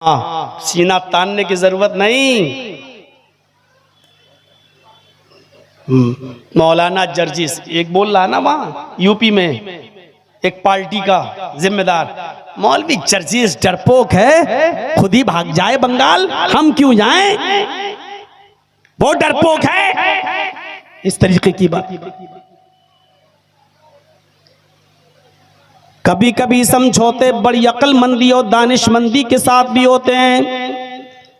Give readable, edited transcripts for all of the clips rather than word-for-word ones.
सीना तानने की जरूरत नहीं। मौलाना जर्जिस एक बोल रहा ना वहां यूपी में एक पार्टी का जिम्मेदार, मौलवी जर्जिस डरपोक है, खुद ही भाग जाए बंगाल, हम क्यों जाएं, वो डरपोक है। इस तरीके की बात। कभी कभी समझौते बड़ी अक्लमंदी और दानिशमंदी के साथ भी होते हैं।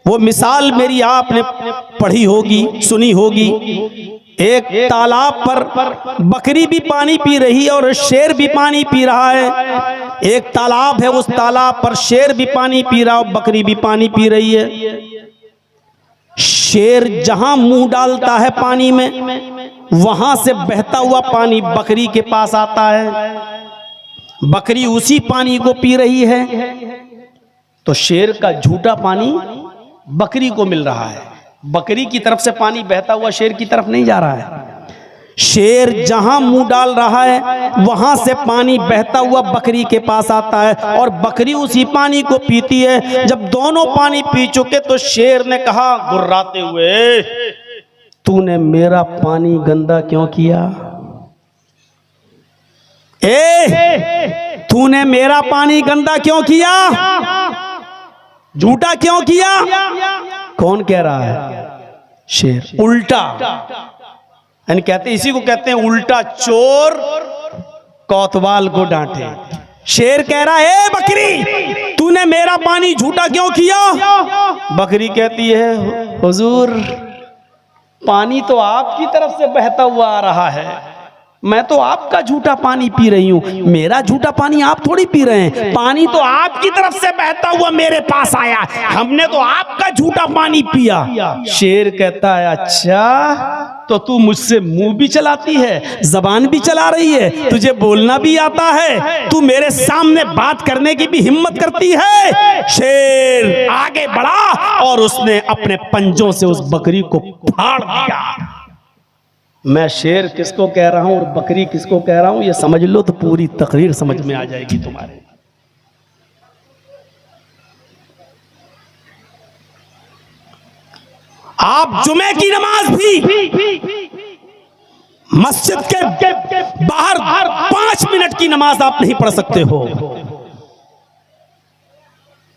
वो मिसाल मेरी आपने पढ़ी होगी, सुनी होगी। एक तालाब पर बकरी भी पानी पी रही है और शेर भी पानी पी रहा है। एक तालाब है, उस तालाब पर शेर भी पानी पी रहा है और बकरी भी पानी पी रही है। शेर जहां मुंह डालता है पानी में, वहां से बहता हुआ पानी बकरी के पास आता है। बकरी उसी पानी को पी रही है, तो शेर का झूठा पानी बकरी को मिल रहा है। बकरी की तरफ से पानी बहता हुआ शेर की तरफ नहीं जा रहा है। शेर जहां मुंह डाल रहा है, वहां से पानी बहता हुआ बकरी के पास आता है और बकरी उसी पानी को पीती है। जब दोनों पानी पी चुके तो शेर ने कहा गुर्राते हुए, तूने मेरा पानी गंदा क्यों किया? तूने मेरा पानी गंदा क्यों किया, झूठा क्यों किया? कौन कह रहा है? शेर। उल्टा, यानी कहते, इसी को कहते हैं उल्टा चोर कोतवाल को डांटे। शेर कह रहा है, बकरी तूने मेरा पानी झूठा क्यों किया? बकरी कहती है, हुजूर पानी तो आपकी तरफ से बहता हुआ आ रहा है, मैं तो आपका झूठा पानी पी रही हूं, मेरा झूठा पानी आप थोड़ी पी रहे हैं। पानी तो आपकी तरफ से बहता हुआ मेरे पास आया, हमने तो आपका झूठा पानी पिया। शेर कहता है, अच्छा तो तू मुझसे मुंह भी चलाती है, जबान भी चला रही है, तुझे बोलना भी आता है, तू मेरे सामने बात करने की भी हिम्मत करती है। शेर आगे बढ़ा और उसने अपने पंजों से उस बकरी को फाड़ दिया। मैं शेर किसको कह रहा हूं और बकरी किसको कह रहा हूं, ये समझ लो तो पूरी तकरीर समझ में आ जाएगी तुम्हारे। आप जुमे की नमाज भी मस्जिद के बाहर 5 मिनट की नमाज आप नहीं पढ़ सकते हो,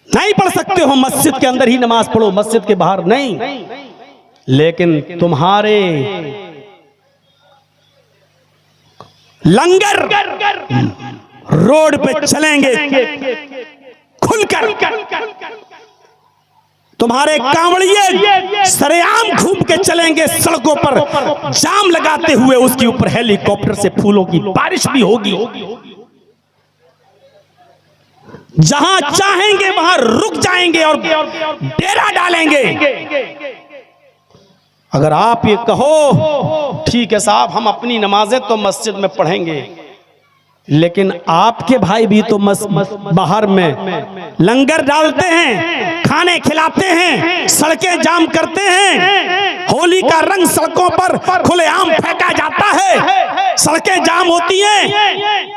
नहीं पढ़ सकते हो। मस्जिद के अंदर ही नमाज पढ़ो, मस्जिद के बाहर नहीं। लेकिन तुम्हारे लंगर रोड पे चलेंगे खुलकर, तुम्हारे कांवड़िए सरेआम घूम के चलेंगे सड़कों पर, जाम लगाते हुए, उसके ऊपर हेलीकॉप्टर से फूलों की बारिश भी होगी। जहां चाहेंगे वहां रुक जाएंगे और डेरा डालेंगे। अगर आप ये कहो ठीक है साहब, हम अपनी नमाजें तो मस्जिद में पढ़ेंगे, लेकिन आपके भाई भी तो बाहर में लंगर डालते हैं, खाने खिलाते हैं, सड़कें जाम करते हैं, होली का रंग सड़कों पर खुलेआम फेंका जाता है, सड़कें जाम होती हैं,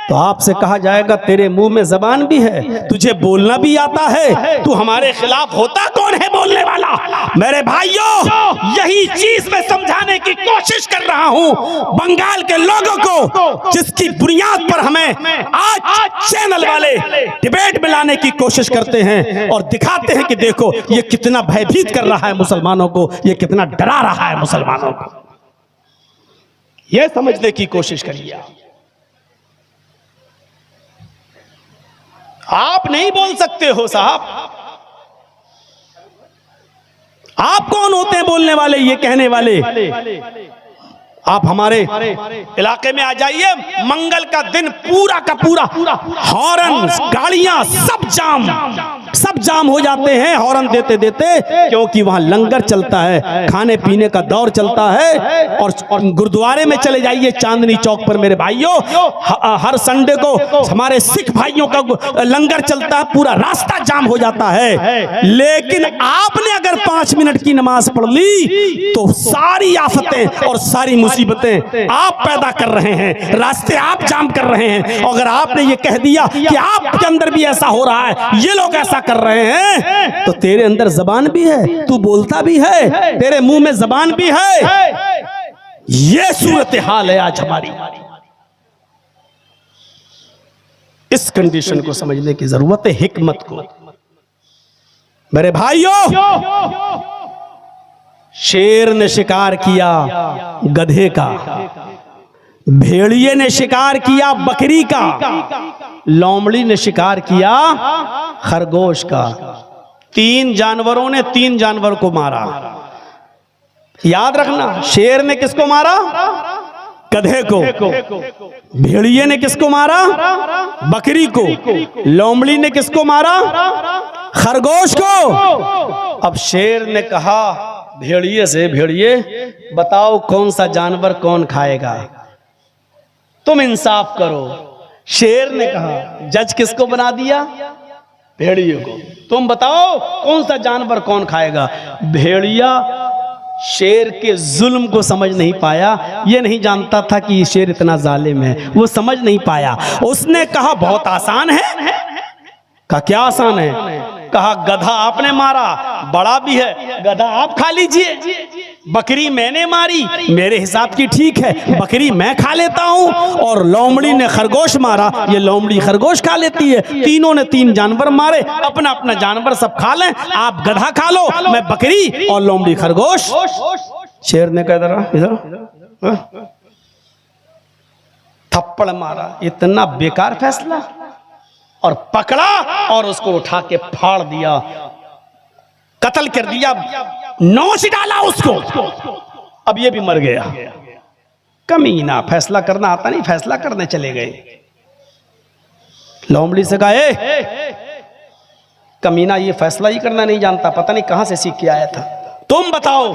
तो आपसे कहा जाएगा तेरे मुंह में जबान भी है, तुझे बोलना भी आता है, तू हमारे खिलाफ होता कौन है बोलने वाला? मेरे भाइयों, यही चीज मैं समझाने की कोशिश कर रहा हूं बंगाल के लोगों को, जिसकी बुनियाद पर हमें आज चैनल वाले डिबेट में लाने की कोशिश करते हैं और दिखाते हैं कि देखो ये कितना भयभीत कर रहा है मुसलमानों को, ये कितना डरा रहा है मुसलमानों को। ये समझने की कोशिश करिए। आप नहीं बोल सकते हो साहब, आप कौन होते हैं बोलने वाले, ये कहने वाले? आप हमारे इलाके में आ जाइए, मंगल का दिन पूरा का पूरा हॉर्न, गाड़ियां सब जाम हो जाते हैं हॉर्न देते देते, क्योंकि वहां लंगर चलता है, खाने पीने का दौर चलता है। और गुरुद्वारे में चले जाइए चांदनी चौक पर मेरे भाइयों, हर संडे को हमारे सिख भाइयों का लंगर चलता है, पूरा रास्ता जाम हो जाता है। लेकिन आपने अगर 5 मिनट की नमाज पढ़ ली तो सारी आफतें और सारी मुसीबतें आप पैदा कर रहे हैं, रास्ते आप जाम कर रहे हैं। और अगर आपने ये कह दिया कि आपके अंदर भी ऐसा हो रहा है, ये लोग ऐसा कर रहे हैं, तो तेरे अंदर जबान भी है, तू बोलता भी है, तेरे मुंह में जबान भी है। ये सूरत हाल है आज हमारी। इस कंडीशन को समझने की जरूरत है, हिकमत को। मेरे भाइयों, शेर ने शिकार किया गधे का, भेड़िए ने शिकार किया बकरी का, लोमड़ी ने शिकार किया खरगोश का। 3 जानवरों ने 3 जानवर को मारा। याद रखना, शेर ने किसको मारा? गधे को। भेड़िए ने किसको मारा? बकरी को। लोमड़ी ने किसको मारा? खरगोश को। अब शेर ने कहा भेड़िए से, भेड़िए बताओ कौन सा जानवर कौन खाएगा, तुम इंसाफ करो। शेर ने कहा जज किसको बना दिया? भेड़िए को। तुम बताओ कौन सा जानवर कौन खाएगा। भेड़िया शेर के जुल्म को समझ नहीं पाया, ये नहीं जानता था कि ये शेर इतना जालिम है, वो समझ नहीं पाया। उसने कहा बहुत आसान है। कहा क्या आसान है? कहा गधा आपने मारा, बड़ा भी है, गधा आप खा लीजिए। बकरी मैंने मारी, मेरे हिसाब की ठीक है, बकरी मैं खा लेता हूं। और लोमड़ी ने खरगोश मारा, ये लोमड़ी खरगोश खा लेती है। तीनों ने 3 जानवर मारे, अपना अपना जानवर सब खा लें, आप गधा खा लो, मैं बकरी और लोमड़ी खरगोश। शेर ने कह दरा इधर थप्पड़ मारा, इतना बेकार फैसला, और पकड़ा और उसको उठा के फाड़ दिया, कत्ल कर दिया, नोच डाला उसको। अब ये भी मर गया। कमीना, फैसला करना आता नहीं, फैसला करने चले गए। लोमड़ी से कहा कमीना ये फैसला ही करना नहीं जानता, पता नहीं कहां से सीख के आया था। तुम बताओ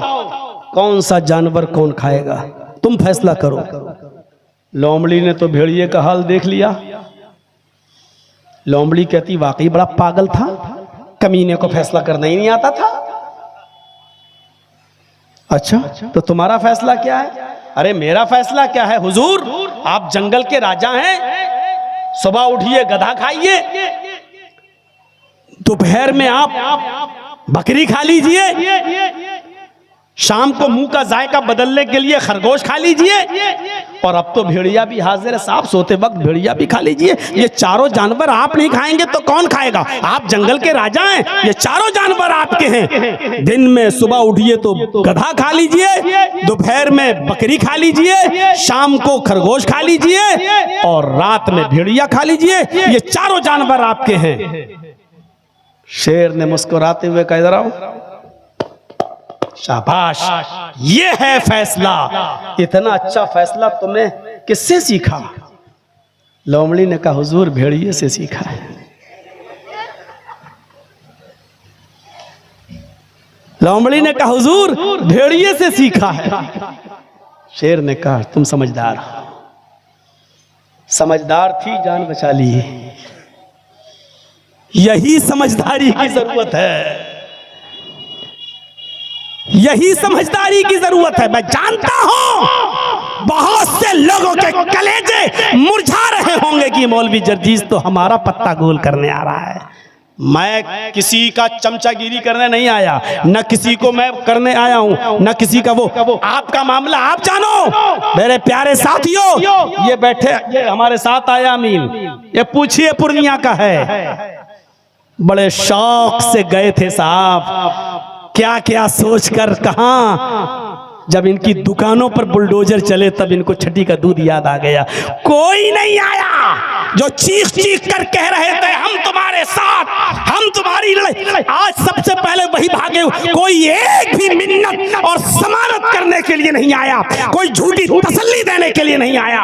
कौन सा जानवर कौन खाएगा, तुम फैसला करो। लोमड़ी ने तो भेड़िए का हाल देख लिया। लोमड़ी कहती वाकई बड़ा पागल था, कमीने को फैसला करना ही नहीं आता था। अच्छा तो तुम्हारा फैसला क्या है? अरे मेरा फैसला क्या है हुजूर, आप जंगल के राजा हैं, सुबह उठिए गधा खाइए, दोपहर में आप बकरी खा लीजिए, शाम को मुंह का जायका बदलने के लिए खरगोश खा लीजिए, और अब तो भेड़िया भी हाजिर है साहब, सोते वक्त भेड़िया भी खा लीजिए। ये चारों जानवर आप नहीं खाएंगे तो कौन खाएगा? आप जंगल के राजा हैं, ये चारों जानवर आपके हैं। दिन में सुबह उठिए तो गधा खा लीजिए, दोपहर में बकरी खा लीजिए, शाम को खरगोश खा लीजिए, और रात में भेड़िया खा लीजिए, ये चारों जानवर आपके हैं। शेर ने मुस्कुराते हुए कह रहा हूं शाबाश, ये है फैसला। इतना अच्छा फैसला तुमने किससे सीखा? लोमड़ी ने कहा हुजूर भेड़िए से सीखा है। लोमड़ी ने कहा हुजूर भेड़िए से सीखा है। शेर ने कहा तुम समझदार हो। समझदार थी, जान बचा ली। यही समझदारी की जरूरत है, यही समझदारी की जरूरत है। मैं जानता हूं बहुत से लोगों के कलेजे मुरझा रहे होंगे कि मौलवी जर्जीस तो हमारा पत्ता गोल करने आ रहा है। मैं किसी का चमचागिरी करने नहीं आया, न किसी को मैं करने आया हूं, न किसी का वो। आपका मामला आप जानो। मेरे प्यारे साथियों, ये बैठे, ये हमारे साथ आया अमीन, ये पूछिए पूर्णिया का है, बड़े शौक से गए थे साहब, क्या क्या सोचकर कहां। जब इनकी दुकानों पर बुलडोजर चले तब इनको छठी का दूध याद आ गया। कोई नहीं आया जो चीख चीख कर कह रहे थे हम तुम्हारे साथ, हम तुम्हारी लड़ाई। आज सबसे पहले वही भागे। कोई एक भी मिन्नत और जमानत करने के लिए नहीं आया, कोई झूठी तसल्ली देने के लिए नहीं आया।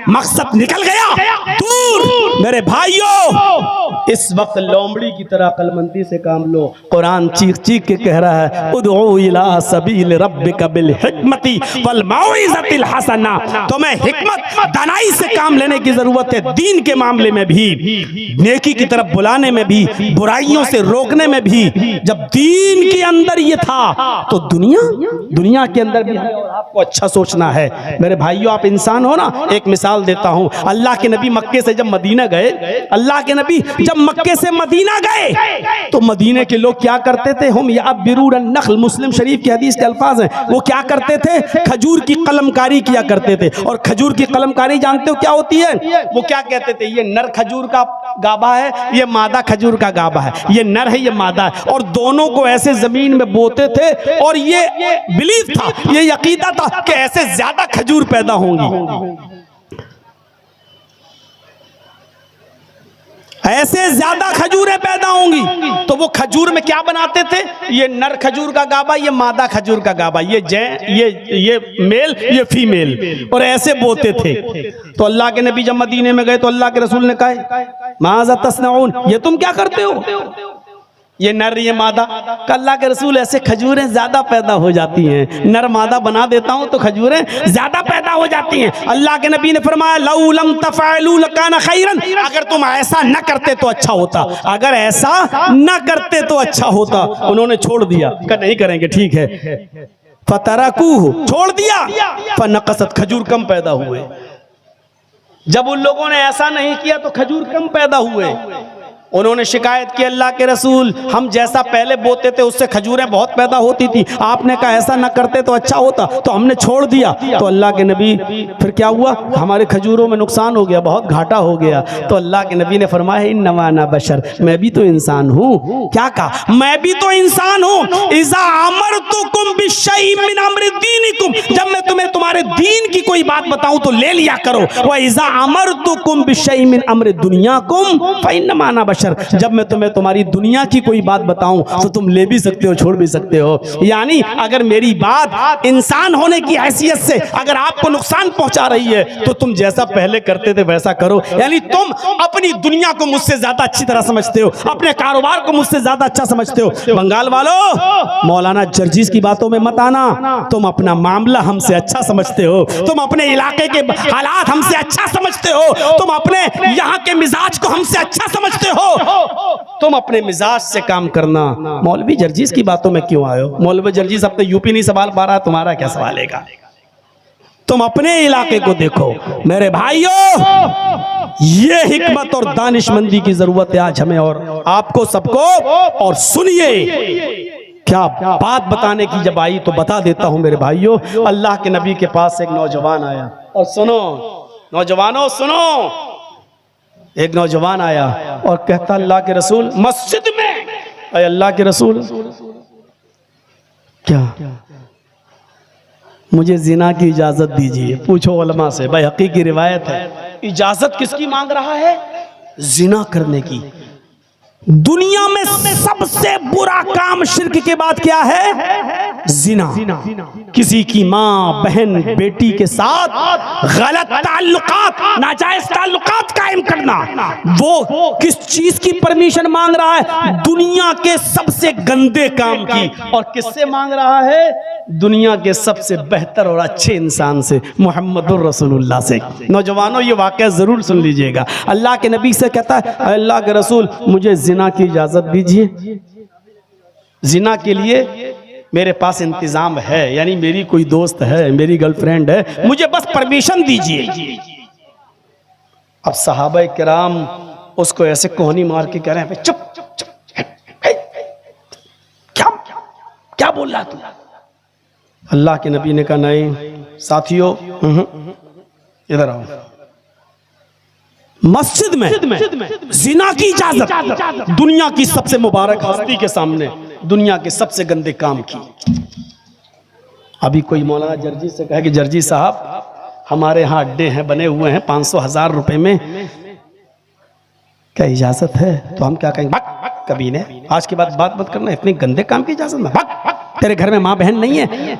मकसद निकल गया दूर। मेरे भाइयों, इस वक्त लोमड़ी की तरह अक्लमंदी से काम लो। कुरान चीख चीख के कह रहा है उदउ इला सबील रब्बिका बिल हिकमती वल मौइज़तिल हसना, तुम्हें हिकमत दानाई से काम लेने की जरूरत है, दीन के मामले में भी, नेकी की तरफ बुलाने में भी, बुराइयों से रोकने में भी। जब दीन के अंदर ये था तो दुनिया के अंदर भी है। और आपको अच्छा सोचना है मेरे भाइयों, आप इंसान हो ना। एक मिसाल देता हूं, अल्लाह के नबी मक्के से जब मदीना गए, अल्लाह के नबी जब मक्के से मदीना गए तो मदीने के लोग क्या करते थे? हम यअब्बिरून नख्ल, मुस्लिम शरीफ की हदीस के अल्फाज हैं। वो क्या करते थे? खजूर की कलमकारी किया करते थे। और खजूर की कलमकारी जानते हो क्या होती है? वो क्या कहते थे? ये नर खजूर का गाभा है, ये मादा खजूर का गाभा है, ये नर है, ये मादा है, और दोनों को ऐसे जमीन में बोते थे। और ये बिलीफ था, ये यकीदा था कि ऐसे ज्यादा खजूर पैदा होंगी, ऐसे ज्यादा खजूरें पैदा होंगी। तो वो खजूर में क्या बनाते थे? ये नर खजूर का गाभा, ये मादा खजूर का गाभा, ये मेल, ये फीमेल, और ऐसे बोते थे। तो अल्लाह के नबी जब मदीने में गए तो अल्लाह के रसूल ने कहा, माज़ा तस्नऊन, ये तुम क्या करते हो? ये नर, ये मादा। अल्लाह के रसूल, ऐसे खजूरें ज्यादा पैदा हो जाती हैं, नर मादा बना देता हूं तो खजूरें ज्यादा पैदा हो जाती हैं। अल्लाह के नबी ने फरमाया, लौ लम तफ़अलू लकान खैरन, अगर तुम ऐसा न करते तो अच्छा होता, अगर ऐसा न करते तो अच्छा होता। उन्होंने छोड़ दिया, कहा नहीं करेंगे, ठीक है। फतरकूहु, छोड़ दिया। फनक़सत, खजूर कम पैदा हुए। जब उन लोगों ने ऐसा नहीं किया तो खजूर कम पैदा हुए। उन्होंने शिकायत की, अल्लाह के रसूल, हम जैसा पहले बोते थे उससे खजूरें बहुत पैदा होती थी, आपने कहा ऐसा न करते तो अच्छा होता, तो हमने छोड़ दिया। तो अल्लाह के नबी, फिर क्या हुआ? हमारे खजूरों में नुकसान हो गया, बहुत घाटा हो गया। तो अल्लाह के नबी ने फरमाया, इन्नमा अना बशर, मैं भी तो इंसान हूँ। क्या कहा? मैं भी तो इंसान हूँ। इज़ा अमरतुकुम बिशैइन मिन अम्रि दीनिकुम, जब मैं तुम्हें तुम्हारे दीन की कोई बात बताऊं तो ले लिया करो। व इज़ा अमरतुकुम बिशैइन मिन अम्रि दुनियाकुम फइन्नमा अना बशर, जब मैं तुम्हें तुम्हारी दुनिया की कोई बात बताऊं तो तुम ले भी सकते हो, छोड़ भी सकते हो। यानी अगर मेरी बात इंसान होने की हैसियत से अगर आपको नुकसान पहुंचा रही है तो तुम जैसा पहले करते थे वैसा करो। यानी तुम अपनी दुनिया को मुझसे ज्यादा अच्छी तरह समझते हो, अपने कारोबार को मुझसे ज्यादा अच्छा समझते हो। बंगाल वालों, मौलाना जर्जीस की बातों में मत आना। तुम अपना मामला हमसे अच्छा समझते हो, तुम अपने इलाके के हालात हमसे अच्छा समझते हो, तुम अपने यहाँ के मिजाज को हमसे अच्छा समझते हो। तुम अपने मिजाज से काम करना। मौलवी जर्जीस की बातों में क्यों आए हो? मौलवी जर्जीस अपने यूपी नहीं संभाल पा रहा, तुम्हारा क्या सवालेगा? तुम अपने इलाके को देखो। मेरे भाइयों, ये हिकमत और दानिशमंदी की जरूरत है आज हमें और आपको सबको। और सुनिए, क्या बात बताने की जब आई तो बता देता हूं मेरे भाइयों। अल्लाह के नबी के पास एक नौजवान आया, और सुनो नौजवानों, सुनो। एक नौजवान आया और कहता, अल्लाह के रसूल, मस्जिद में, अरे अल्लाह के रसूल, क्या मुझे जिना की इजाजत दीजिए। पूछो उलमा से, भाई हकीकी की रिवायत है, इजाजत किसकी मांग रहा है? जिना करने की। दुनिया में सबसे बुरा काम शिर्क के बाद क्या है? जिना। किसी की माँ, बहन, बेटी के साथ गलत ताल्लुकात, नाजायज ताल्लुकात कायम करना। वो किस चीज की परमिशन मांग रहा है? दुनिया के सबसे गंदे काम की। और किससे मांग रहा है? दुनिया के सबसे बेहतर और अच्छे इंसान से, मुहम्मदुर रसूलुल्लाह से। नौजवानों, ये वाकया जरूर सुन लीजिएगा। अल्लाह के नबी से कहता है, अल्लाह के रसूल, मुझे जिना की इजाजत दीजिए। जिना के लिए मेरे पास इंतजाम है, यानी मेरी कोई दोस्त है, मेरी गर्लफ्रेंड है, मुझे बस परमिशन दीजिए। अब सहाबा किराम उसको ऐसे कोहनी मार के कह रहे हैं, चुप चुप चुप, क्या बोल रहा तू? अल्लाह के नबी ने कहा, नहीं साथियों, इधर आओ। मस्जिद में जिना की इजाजत, दुनिया की सबसे मुबारक हस्ती के सामने दुनिया के सबसे गंदे काम की। अभी कोई मौलाना जर्जी से कहे कि जर्जी साहब, हमारे यहाँ अड्डे हैं, बने हुए हैं 500,000 रुपए में, क्या इजाजत है? तो हम क्या कहेंगे? कभी ने, आज के बाद बात मत करना, इतने गंदे काम की इजाजत में, तेरे घर में माँ बहन नहीं है।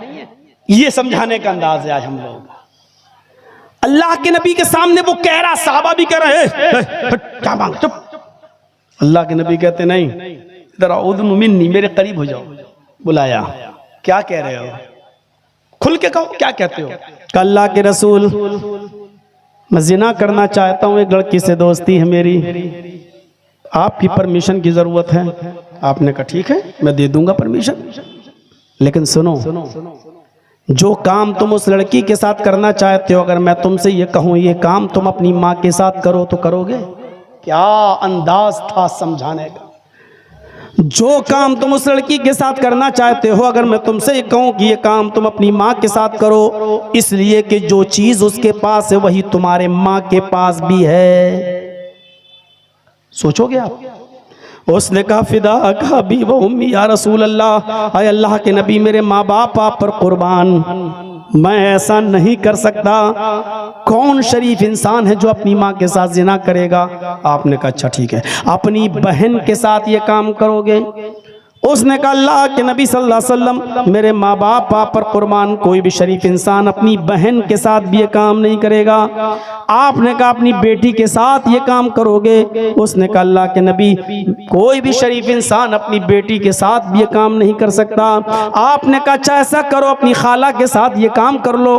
ये समझाने का अंदाज है आज हम लोग। अल्लाह के नबी के सामने वो कह रहा, साहबा भी कह रहे हैं, क्या मांग, चुप। अल्लाह के नबी कहते, नहीं, इधर आओ, मिन्नी, मेरे करीब हो जाओ। बुलाया, क्या कह रहे हो? खुल के कहो क्या कहते हो। अल्लाह के रसूल, मैं जिना करना चाहता हूँ, एक लड़की से दोस्ती है मेरी, आपकी परमिशन की जरूरत है। आपने कहा ठीक है मैं दे दूंगा परमिशन, लेकिन सुनो, जो काम तुम उस लड़की के साथ करना चाहते हो, अगर मैं तुमसे ये कहूँ ये काम तुम अपनी माँ के साथ करो तो करोगे? क्या अंदाज था समझाने का। जो काम तुम उस लड़की के साथ करना चाहते हो, अगर मैं तुमसे ये कहूँ कि ये काम तुम अपनी माँ के साथ करो, इसलिए कि जो चीज उसके पास है वही तुम्हारे माँ के पास भी है। सोचोगे आप? उसने कहा फिदा का भी वो उम्मी या रसूल अल्लाह, आए अल्लाह के नबी मेरे माँ बाप आप पर कुर्बान, मैं ऐसा नहीं कर सकता। कौन शरीफ इंसान है जो अपनी माँ के साथ जिना करेगा? आपने कहा अच्छा ठीक है, अपनी बहन के साथ ये काम करोगे? उसने कहा अल्लाह के नबी सल्लल्लाहु अलैहि वसल्लम मेरे माँ बाप आप पर कुर्बान, कोई भी शरीफ इंसान अपनी बहन के साथ भी ये काम नहीं करेगा। आपने कहा अपनी बेटी के साथ ये काम करोगे? उसने कहा अल्लाह के नबी कोई भी शरीफ इंसान अपनी बेटी के साथ भी ये काम नहीं कर सकता। आपने कहा अच्छा ऐसा करो अपनी खाला के साथ ये काम कर लो।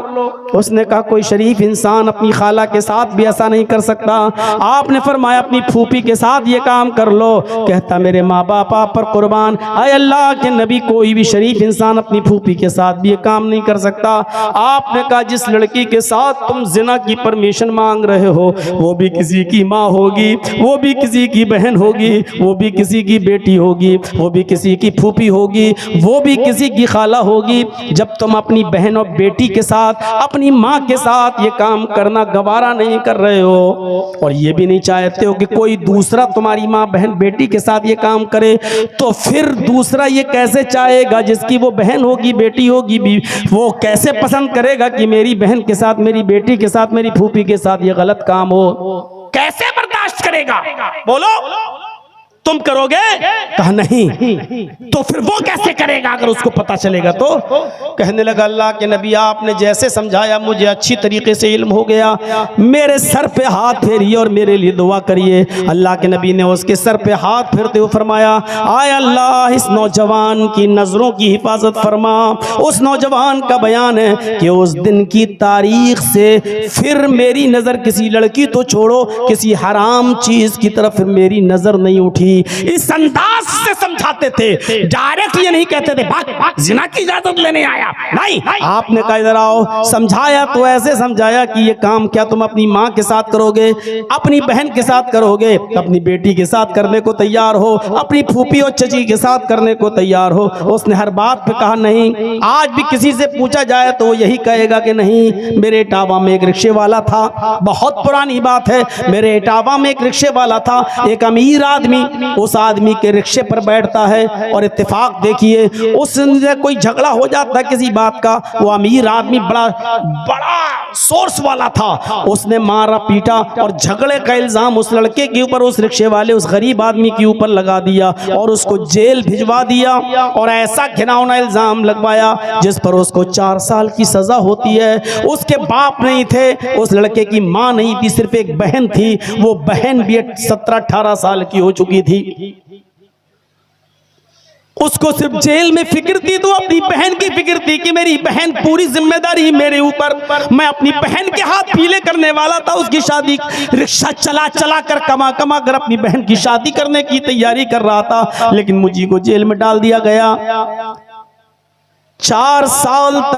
उसने कहा कोई शरीफ इंसान अपनी खाला के साथ भी ऐसा नहीं कर सकता। आपने फरमाया अपनी फूफी के साथ ये काम कर लो। कहता मेरे माँ बाप आप पर कुर्बान, आए अल्लाह के नबी कोई भी शरीफ इंसान अपनी फूफी के साथ भी ये काम नहीं कर सकता। आपने कहा जिस लड़की के साथ तुम जिना की परमिशन मांग रहे हो वो भी किसी की माँ होगी, वो भी किसी की बहन होगी, वो भी किसी की बेटी होगी, वो भी किसी की फूफी होगी, वो भी किसी की खाला होगी। जब तुम अपनी बहन और बेटी के साथ अपनी माँ के साथ ये काम करना गवारा नहीं कर रहे हो और ये भी नहीं चाहते हो कि कोई दूसरा तुम्हारी माँ बहन बेटी के साथ ये काम करे, तो फिर दूसरा ये कैसे चाहेगा जिसकी वो बहन होगी बेटी होगी भी, वो कैसे पसंद करेगा कि मेरी बहन के साथ मेरी बेटी के साथ मेरी फूफी के साथ ये गलत काम हो? कैसे बर्दाश्त करेगा? बोलो तुम करोगे? कहा नहीं। तो फिर वो कैसे करेगा अगर उसको पता चलेगा तो? कहने लगा अल्लाह के नबी आपने जैसे समझाया मुझे अच्छी तरीके से इल्म हो गया, मेरे सर पे हाथ फेरिए और मेरे लिए दुआ करिए। अल्लाह के नबी ने उसके सर पे हाथ फेरते हुए फरमाया आय अल्लाह इस नौजवान की नजरों की हिफाजत फरमा। उस नौजवान का बयान है कि उस दिन की तारीख से फिर मेरी नजर किसी लड़की तो छोड़ो किसी हराम चीज की तरफ मेरी नजर नहीं उठी। इस अंदाज से समझाते थे, डायरेक्ट ये नहीं कहते थे भाग जिना की इजाजत लेने आया, नहीं। आपने कहा इधर आओ, समझाया तो ऐसे समझाया कि ये काम क्या तुम अपनी माँ के साथ करोगे, अपनी बहन के साथ करोगे, अपनी बेटी के साथ करने को तैयार हो, अपनी फूफी और चची के साथ करने को तैयार हो। उसने हर बात पे कहा नहीं। आज भी किसी से पूछा जाए तो वो यही कहेगा कि नहीं। मेरे इटावा में एक रिक्शे वाला था, बहुत पुरानी बात है, मेरे इटावा में एक रिक्शे वाला था, एक अमीर आदमी उस आदमी के रिक्शे पर बैठता है और इत्तेफाक देखिए उससे कोई झगड़ा हो जाता है किसी बात का। वो अमीर आदमी बड़ा सोर्स वाला था, उसने मारा पीटा और झगड़े का इल्जाम उस लड़के के ऊपर, उस रिक्शे वाले उस गरीब आदमी के ऊपर लगा दिया और उसको जेल भिजवा दिया और ऐसा घिनौना इल्जाम लगवाया जिस पर उसको 4 साल की सजा होती है। उसके बाप नहीं थे, उस लड़के की माँ नहीं थी, सिर्फ एक बहन थी। वो बहन भी 17-18 साल की हो चुकी थी। उसको सिर्फ जेल में फिक्र थी तो अपनी बहन की फिक्र थी कि मेरी बहन पूरी जिम्मेदारी मेरे ऊपर, मैं अपनी बहन के हाथ पीले करने वाला था। उसकी शादी रिक्शा चला चला कर कमा कर अपनी बहन की शादी करने की तैयारी कर रहा था, लेकिन मुझे को जेल में डाल दिया गया। 4 साल तक